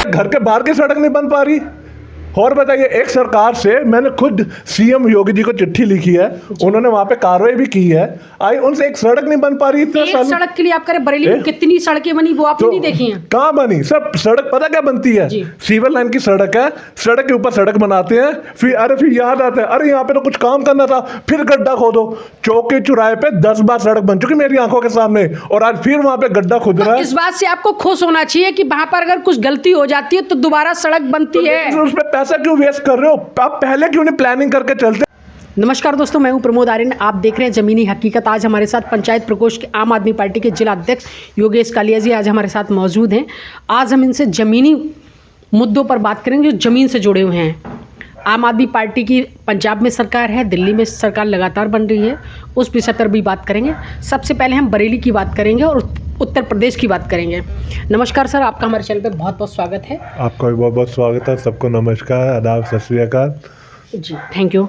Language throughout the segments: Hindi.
घर के बाहर की सड़क नहीं बन पा रही। और बताइए, एक सरकार से मैंने खुद सीएम योगी जी को चिट्ठी लिखी है, उन्होंने वहां पे कार्रवाई भी की है, आई उनसे एक सड़क नहीं बन पा रही। इतने एक सड़क के लिए आप करें, बरेली में कितनी सड़कें बनी वो आपने नहीं देखी हैं? कहाँ बनी? सब सड़क पता क्या बनती है, सिविल लाइन की सड़क है, सड़क के ऊपर सड़क बनाते हैं, फिर याद आता है अरे यहाँ पे तो कुछ काम करना था, फिर गड्ढा खोदो। चौके चौराहे पे 10 बार सड़क बन चुकी मेरी आंखों के सामने, और आज फिर वहां पे गड्ढा खुद रहा है। इस बात से आपको खुश होना चाहिए कि वहां पर अगर कुछ गलती हो जाती है तो दोबारा सड़क बनती है। उसमें पैसा क्यों वेस्ट कर रहे हो? आप पहले क्यों नहीं प्लानिंग करके चलते? नमस्कार दोस्तों, मैं हूं प्रमोद आर्यन, आप देख रहे हैं ज़मीनी हकीकत। आज हमारे साथ पंचायत प्रकोष्ठ के आम आदमी पार्टी के जिला अध्यक्ष योगेश कालिया जी आज हमारे साथ मौजूद हैं। आज हम इनसे ज़मीनी मुद्दों पर बात करेंगे जो ज़मीन से जुड़े हुए हैं। आम आदमी पार्टी की पंजाब में सरकार है, दिल्ली में सरकार लगातार बन रही है, उस विषय पर भी बात करेंगे। सबसे पहले हम बरेली की बात करेंगे और उत्तर प्रदेश की बात करेंगे। नमस्कार सर, आपका हमारे चैनल पे बहुत बहुत स्वागत है। आपका भी बहुत बहुत स्वागत है। सबको नमस्कार, आदाब, सत श्री अकाल जी, थैंक यू।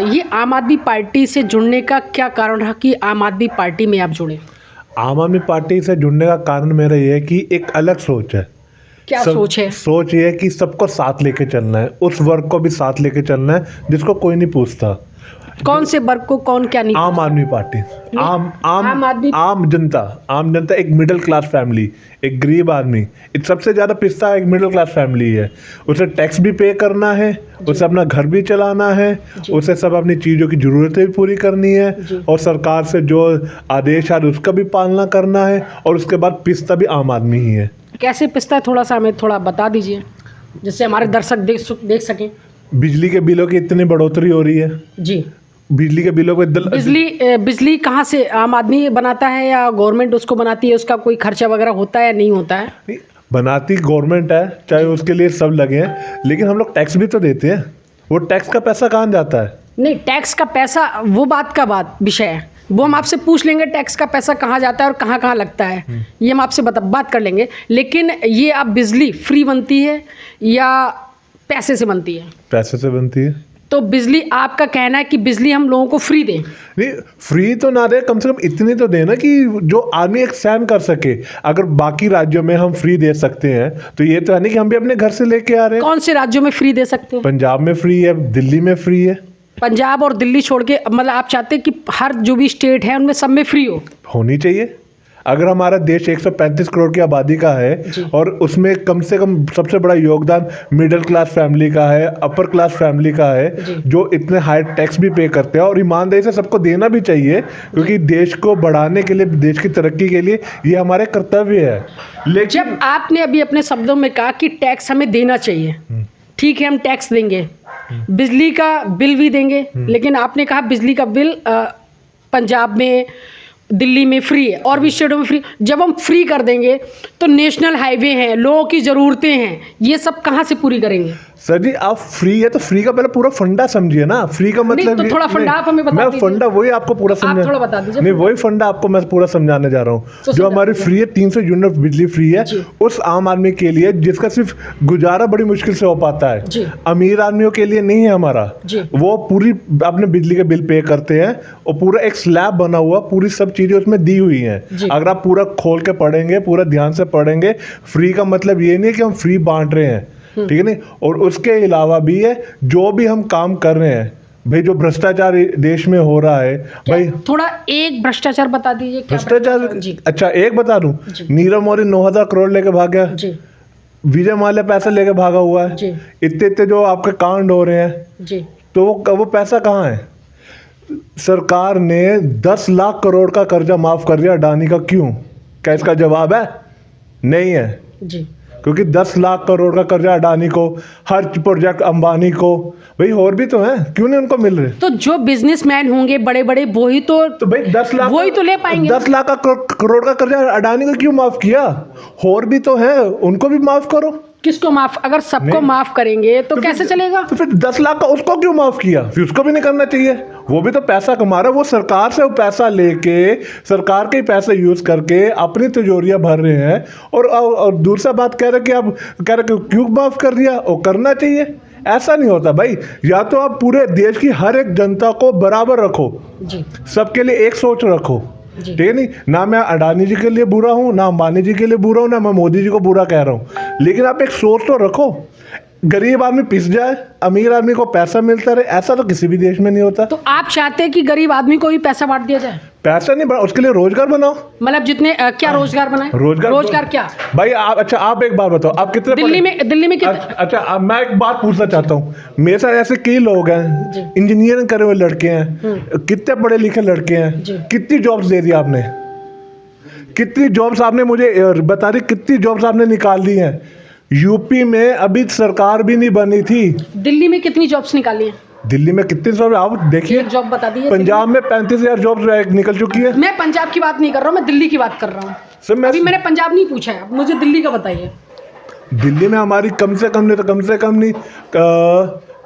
ये आम आदमी पार्टी से जुड़ने का क्या कारण रहा कि आम आदमी पार्टी में आप जुड़े? आम आदमी पार्टी से जुड़ने का कारण मेरा ये है कि एक अलग सोच है। क्या सोच है? सोच ये है कि सबको साथ लेके चलना है, उस वर्ग को भी साथ लेके चलना है जिसको कोई नहीं पूछता। कौन से वर्ग को कौन क्या नहीं? आम आदमी पार्टी, आम जनता, एक मिडिल क्लास फैमिली, एक गरीब आदमी, सबसे ज़्यादा पिसता एक मिडिल क्लास फैमिली है। उसे टैक्स भी पे करना है, उसे अपना घर भी चलाना है, उसे सब अपनी चीज़ों की ज़रूरतें भी पूरी करनी है, और सरकार से जो आदेश आ उसका भी पालना करना है, और उसके बाद पिसता भी आम आदमी ही है। कैसे पिसता है, थोड़ा सा हमें थोड़ा बता दीजिए जिससे हमारे दर्शक देख सकें। बिजली के बिलों की इतनी बढ़ोतरी हो रही है जी। बिजली के बिलों पे बिजली कहाँ से आम आदमी बनाता है या गवर्नमेंट उसको बनाती है? उसका कोई खर्चा वगैरह होता है या नहीं होता है? नहीं, बनाती गवर्नमेंट है, चाहे उसके लिए सब लगे हैं, लेकिन हम लोग टैक्स भी तो देते हैं। वो टैक्स का पैसा कहाँ जाता है? नहीं, टैक्स का पैसा वो बात विषय है, वो हम आपसे पूछ लेंगे टैक्स का पैसा कहाँ जाता है और कहाँ कहाँ लगता है, ये हम आपसे बात कर लेंगे। लेकिन ये आप बिजली फ्री बनती है या पैसे से बनती है? पैसे से बनती है। तो बिजली, आपका कहना है कि बिजली हम लोगों को फ्री दें? नहीं, फ्री तो ना दे, कम से कम इतनी तो देना कि जो आदमी एक सहन कर सके। अगर बाकी राज्यों में हम फ्री दे सकते हैं तो ये तो है नहीं कि हम भी अपने घर से लेके आ रहे हैं। कौन से राज्यों में फ्री दे सकते हैं? पंजाब में फ्री है, दिल्ली में फ्री है। पंजाब और दिल्ली छोड़ के मतलब आप चाहते हैं कि हर जो भी स्टेट है उनमें सब में फ्री होनी चाहिए। अगर हमारा देश 135 करोड़ की आबादी का है और उसमें कम से कम सबसे बड़ा योगदान मिडिल क्लास फैमिली का है, अपर क्लास फैमिली का है, जो इतने हाई टैक्स भी पे करते हैं, और ईमानदारी से सबको देना भी चाहिए, क्योंकि देश को बढ़ाने के लिए, देश की तरक्की के लिए ये हमारे कर्तव्य है। लेकिन जब आपने अभी अपने शब्दों में कहा कि टैक्स हमें देना चाहिए, ठीक है, हम टैक्स देंगे, बिजली का बिल भी देंगे, लेकिन आपने कहा बिजली का बिल पंजाब में, दिल्ली में फ्री है और भी स्टेटों में फ्री। जब हम फ्री कर देंगे तो नेशनल हाईवे हैं, लोगों की ज़रूरतें हैं, ये सब कहाँ से पूरी करेंगे? सर जी, आप फ्री है तो फ्री का पहले पूरा फंडा समझिए ना। फ्री का मतलब तो थोड़ा फंडा आप हमें बता दीजिए। मैं फंडा वही आपको पूरा समझा, थोड़ा बता दीजिए। नहीं, वही फंडा आपको मैं पूरा समझाने जा रहा हूँ। जो हमारी फ्री है, 300 यूनिट बिजली फ्री है उस आम आदमी के लिए जिसका सिर्फ गुजारा बड़ी मुश्किल से हो पाता है। अमीर आदमियों के लिए नहीं है हमारा। वो पूरी अपने बिजली के बिल पे करते हैं और पूरा एक स्लैब बना हुआ, पूरी सब चीजें उसमें दी हुई हैं। अगर आप पूरा खोल के पढ़ेंगे, पूरा ध्यान से पढ़ेंगे, फ्री का मतलब ये नहीं है कि हम फ्री बांट रहे हैं, ठीक है नहीं। और उसके अलावा भी है जो भी हम काम कर रहे हैं, भाई जो भ्रष्टाचार देश में हो रहा है, भाई थोड़ा एक भ्रष्टाचार बता दीजिए। भ्रष्टाचार, अच्छा एक बता दूं, नीरव मोदी 9,000 करोड़ लेके भाग गया, विजय माल्या पैसा लेके भागा हुआ है, इतने जो आपके कांड हो रहे हैं, तो वो पैसा कहाँ है? सरकार ने 10 लाख करोड़ का कर्जा माफ कर दिया अडानी का। क्यों? क्या इसका जवाब है? नहीं है जी। क्योंकि 10 लाख करोड़ का कर्जा अडानी को, हर प्रोजेक्ट अंबानी को, भाई और भी तो हैं, क्यों नहीं उनको मिल रहे? तो जो बिजनेसमैन होंगे बड़े बड़े वही तो भाई 10 लाख वही तो ले पाएंगे। 10 लाख का करोड़ का कर्जा अडानी को क्यों माफ किया? और भी तो है, उनको भी माफ करो। किसको माफ? अगर सबको माफ करेंगे तो कैसे चलेगा? तो फिर 10 लाख का उसको क्यों माफ किया? फिर उसको भी नहीं करना चाहिए, वो भी तो पैसा कमा रहा है। वो सरकार से वो पैसा लेके, सरकार के पैसे यूज करके अपनी तिजोरियां भर रहे हैं, और दूसरा बात कह रहे क्यों माफ कर दिया? वो करना चाहिए। ऐसा नहीं होता भाई। या तो आप पूरे देश की हर एक जनता को बराबर रखो जी, सबके लिए एक सोच रखो, ठीक है नहीं, ना मैं अडानी जी के लिए बुरा हूँ, ना अंबानी जी के लिए बुरा हूँ, ना मैं मोदी जी को बुरा कह रहा हूँ, लेकिन आप एक सोच तो रखो, गरीब आदमी पिस जाए, अमीर आदमी को पैसा मिलता रहे, ऐसा तो किसी भी देश में नहीं होता। तो आप चाहते हैं कि गरीब आदमी को भी पैसा बांट दिया जाए? पैसा नहीं बना, उसके लिए रोजगार बनाओ। मतलब जितने क्या रोजगार बनाए? रोजगार क्या भाई? आप अच्छा, आप एक बात बताओ, आप कितने दिल्ली में कितने? अच्छा, अब मैं एक बात पूछना चाहता हूँ, मेरे साथ ऐसे कई लोग हैं, इंजीनियरिंग करे हुए लड़के हैं, कितने पढ़े लिखे लड़के हैं, कितनी जॉब्स दे दी आपने, कितनी जॉब्स आपने मुझे बता रही, कितनी जॉब्स आपने निकाल दी हैं। यूपी में अभी सरकार भी नहीं बनी थी। दिल्ली में कितनी जॉब्स निकाली हैं? दिल्ली में कितनी जॉब, आप देखिए, एक जॉब बता दीजिए। पंजाब में 35,000 जॉब्स निकल चुकी है। मैं पंजाब की बात नहीं कर रहा हूँ, मैं दिल्ली की बात कर रहा हूँ। सर अभी मैंने पंजाब नहीं पूछा है, मुझे दिल्ली का बताइए। दिल्ली में हमारी कम से कम नहीं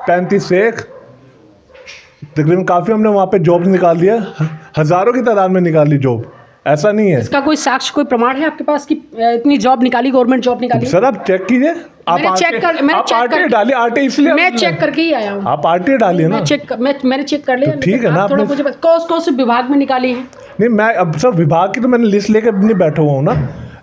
35 से एक तकरीबन काफ़ी हमने वहाँ पे जॉब्स निकाल दिया, हज़ारों की तादाद में निकाल ली जॉब। ऐसा नहीं है। इसका कोई साक्ष्य, कोई प्रमाण है आपके पास कि इतनी जॉब निकाली, गवर्नमेंट जॉब निकाली? सर आप चेक कीजिए, आप आरटीआई डालिए, आरटीआई इसलिए मैं चेक करके ही आया हूँ। आप आरटीआई डालिए ना। मैंने चेक कर लिया। ठीक है ना, थोड़ा मुझे कौन से विभाग में निकाली है? नहीं, मैं अब सर विभाग की तो मैंने लिस्ट लेके नहीं बैठा हुआ हूँ ना,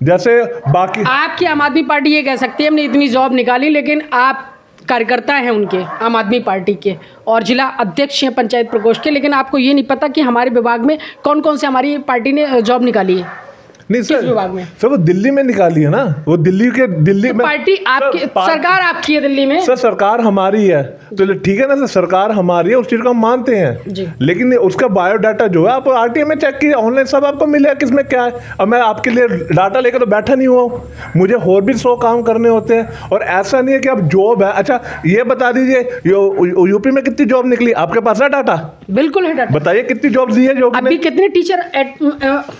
जैसे बाकी आपकी आम आदमी पार्टी ये कह सकती है हमने इतनी जॉब निकाली, लेकिन आप कार्यकर्ता हैं उनके, आम आदमी पार्टी के, और जिला अध्यक्ष हैं पंचायत प्रकोष्ठ के, लेकिन आपको ये नहीं पता कि हमारे विभाग में कौन कौन से हमारी पार्टी ने जॉब निकाली है। नहीं किस विभाग में? सर वो दिल्ली में निकाली है ना, वो दिल्ली तो में पार्टी आपकी, सरकार आपकी है दिल्ली में। सर सरकार हमारी है, तो ठीक है ना सर, सरकार हमारी है, उस चीज़ को हम मानते हैं जी। लेकिन उसका बायोडाटा जो है आप आरटीआई में चेक कीजिए, ऑनलाइन सब आपको मिलेगा किसमें क्या है। अब मैं आपके लिए डाटा लेकर तो बैठा नहीं हुआ हूँ, मुझे और भी 100 काम करने होते हैं, और ऐसा नहीं है कि अब जॉब है। अच्छा ये बता दीजिए, यूपी में कितनी जॉब निकली, आपके पास है डाटा? बिल्कुल है डाटा। बताइए कितनी जॉब दी है जॉब? अभी कितने टीचर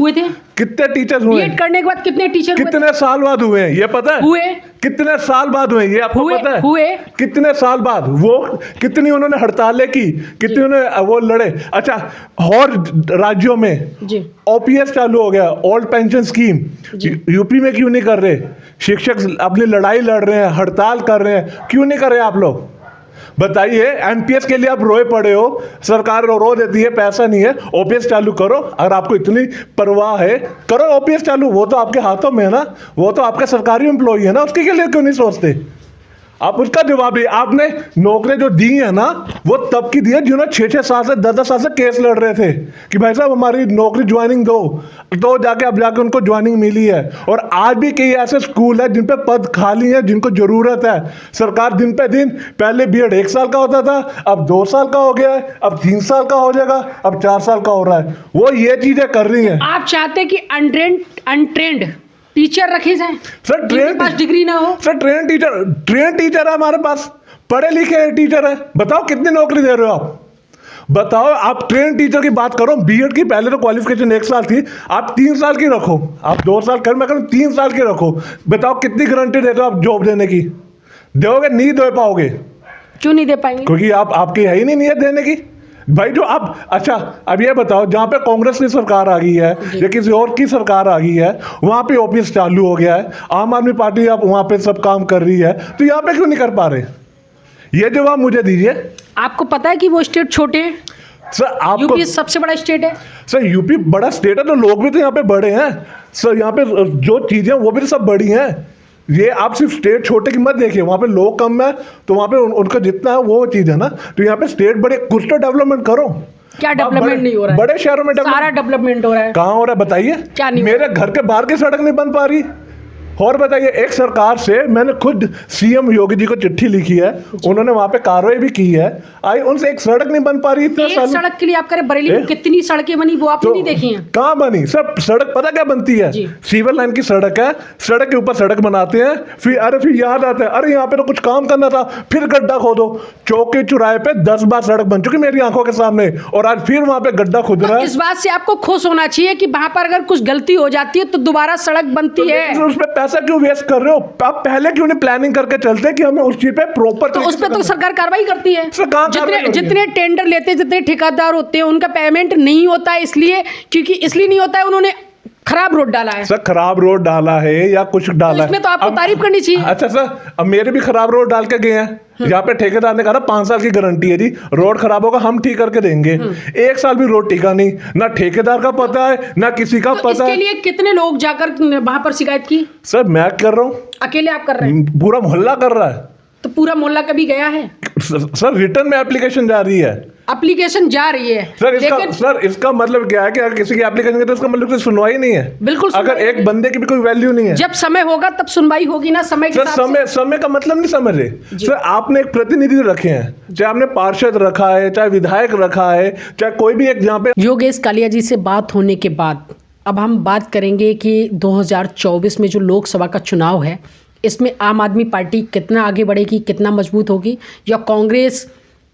हुए थे? कितने टीचर हुए? बीएड करने के बाद कितने टीचर कितने साल बाद हुए हैं ये पता है? हुए कितने साल बाद हुए ये आपको पता है? हुए कितने साल बाद, वो कितनी उन्होंने हड़तालें की, कितनी उन्होंने वो लड़े। अच्छा, और राज्यों में ओपीएस चालू हो गया, ओल्ड पेंशन स्कीम, यूपी में क्यों नहीं कर रहे? शिक्षक अपनी लड़ाई लड़ रहे हैं, हड़ताल कर रहे हैं, क्यों नहीं कर रहे आप लोग? बताइए, एनपीएस के लिए आप रोए पड़े हो, सरकार रो देती है, पैसा नहीं है, ओपीएस चालू करो। अगर आपको इतनी परवाह है, करो ओपीएस चालू, वो तो आपके हाथों में है ना, वो तो आपका सरकारी एम्प्लॉई है ना, उसके के लिए क्यों नहीं सोचते आप? उसका जवाब भी, आपने नौकरी जो दी है ना, वो तब की दी है जिन्होंने 6-6 साल से 10-10 साल से केस लड़ रहे थे कि भाई साहब हमारी नौकरी ज्वाइनिंग दो, तो जाके अब जाके उनको ज्वाइनिंग मिली है। और आज भी कई ऐसे स्कूल है जिन पे पद खाली है, जिनको जरूरत है। सरकार दिन पे दिन, पहले बीएड 1 साल का होता था, अब 2 साल का हो गया है, अब 3 साल का हो जाएगा, अब 4 साल का हो रहा है। वो ये चीजें कर रही है। आप चाहते कि अनट्रेंड टीचर रखे जाएं? सर ट्रेन पास डिग्री ना हो। सर ट्रेन टीचर है हमारे पास, पढ़े लिखे टीचर है, बताओ कितनी नौकरी दे रहे हो आप? बताओ, आप ट्रेन टीचर की बात करो, बीएड की पहले तो क्वालिफिकेशन 1 साल थी, आप 3 साल की रखो, आप 2 साल कर, मैं कहूँ 3 साल की रखो। बताओ कितनी गारंटी देते हो आप जॉब देने की? दोगे? नहीं दे पाओगे। क्यों नहीं दे पाएंगे? क्योंकि आपकी है ही नहीं नीयत देने की भाई। जो आप, अच्छा अब ये बताओ, जहाँ पे कांग्रेस की सरकार आ गई है या किसी और की सरकार आ गई है, वहाँ पे ऑफिस चालू हो गया है, आम आदमी पार्टी आप वहाँ पे सब काम कर रही है, तो यहाँ पे क्यों नहीं कर पा रहे? ये जवाब मुझे दीजिए। आपको पता है कि वो स्टेट छोटे हैं? सर आपको, यूपी सबसे बड़ा स्टेट है। सर यूपी बड़ा स्टेट है तो लोग भी तो यहाँ पे बड़े हैं सर, यहाँ पे जो चीजें वो भी तो सब बड़ी हैं। ये आप सिर्फ स्टेट छोटे की मत देखिए, वहाँ पे लोग कम है तो वहाँ पे उनका जितना है वो चीज़ है ना, तो यहाँ पे स्टेट बड़े, कुछ तो डेवलपमेंट करो। क्या डेवलपमेंट नहीं हो रहा है? बड़े शहरों में सारा डेवलपमेंट हो रहा है। कहाँ हो रहा है बताइए? क्या नहीं? मेरे घर के बाहर की सड़क नहीं बन पा रही। और बताइए, एक सरकार से मैंने खुद सीएम योगी जी को चिट्ठी लिखी है, उन्होंने वहां पे कार्रवाई भी की है, आई उनसे एक सड़क नहीं बन पा रही। एक सड़क के लिए आप करें, बरेली में कितनी सड़कें बनी वो आपने नहीं देखी हैं? कहाँ बनी सर? सड़क पता क्या बनती है? सिविल लाइन की सड़क है, सड़क के ऊपर सड़क बनाते हैं, फिर याद आता है अरे यहाँ पे तो कुछ काम करना था, फिर गड्ढा खोदो। चौके चौराहे पे 10 बार सड़क बन चुकी मेरी आंखों के सामने, और आज फिर वहां पे गड्ढा खुद रहा है। इस बात से आपको खुश होना चाहिए कि वहां पर अगर कुछ गलती हो जाती है तो दोबारा सड़क बनती है। उसमें पैसा क्यों वेस्ट कर रहे हो? आप पहले क्यों नहीं प्लानिंग करके चलते कि हमें उस चीज पे प्रॉपर, तो उस पे तो सरकार कार्रवाई करती है। जितने टेंडर लेते हैं, जितने ठेकेदार होते हैं, उनका पेमेंट नहीं होता है, इसलिए क्योंकि इसलिए नहीं होता है, उन्होंने खराब रोड डाला है। सर खराब रोड डाला है या कुछ डाला है, इसमें तो आपको तारीफ करनी चाहिए। अच्छा सर, अब मेरे भी खराब रोड डाल के गए हैं। यहाँ पे ठेकेदार ने कहा ना 5 साल की गारंटी है जी, रोड खराब होगा हम ठीक करके देंगे। 1 साल भी रोड टिका नहीं, ना ठेकेदार का पता है ना किसी का तो पता इसके है। लिए कितने लोग जाकर वहां पर शिकायत की? सर मैं कर रहा हूँ, अकेले आप कर रहे हैं? पूरा मोहल्ला कर रहा है। तो पूरा मोहल्ला कभी गया है? सर रिटर्न में एप्लीकेशन जा रही है। एप्लीकेशन जा रही है सर इसका मतलब क्या है कि अगर किसी की एप्लीकेशन तो इसका मतलब सुनवाई नहीं है। बिल्कुल, अगर एक बंदे की भी कोई वैल्यू नहीं है। जब समय होगा तब सुनवाई होगी ना, समय के सर साथ समय का मतलब नहीं समझ रहे। सर आपने एक प्रतिनिधि रखे हैं, चाहे आपने पार्षद रखा है, चाहे विधायक रखा है, चाहे कोई भी एक जहाँ पे। योगेश कालिया जी से बात होने के बाद अब हम बात करेंगे कि 2024 में जो लोकसभा का चुनाव है, इसमें आम आदमी पार्टी कितना आगे बढ़ेगी, कितना मजबूत होगी, या कांग्रेस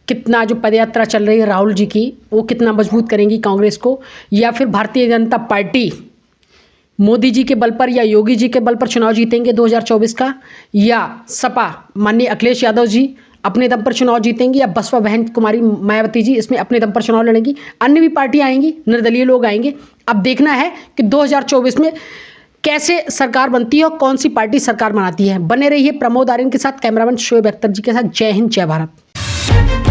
कितना, जो पदयात्रा चल रही है राहुल जी की, वो कितना मजबूत करेंगी कांग्रेस को, या फिर भारतीय जनता पार्टी मोदी जी के बल पर या योगी जी के बल पर चुनाव जीतेंगे 2024 का, या सपा माननीय अखिलेश यादव जी अपने दम पर चुनाव जीतेंगे, या बसपा बहन कुमारी मायावती जी इसमें अपने दम पर चुनाव लड़ेंगी, अन्य भी पार्टियां आएंगी, निर्दलीय लोग आएंगे। अब देखना है कि 2024 में कैसे सरकार बनती है और कौन सी पार्टी सरकार बनाती है। बने रहिए प्रमोद आर्यन के साथ, कैमरामैन शोएब अख्तर जी के साथ। जय हिंद, जय भारत।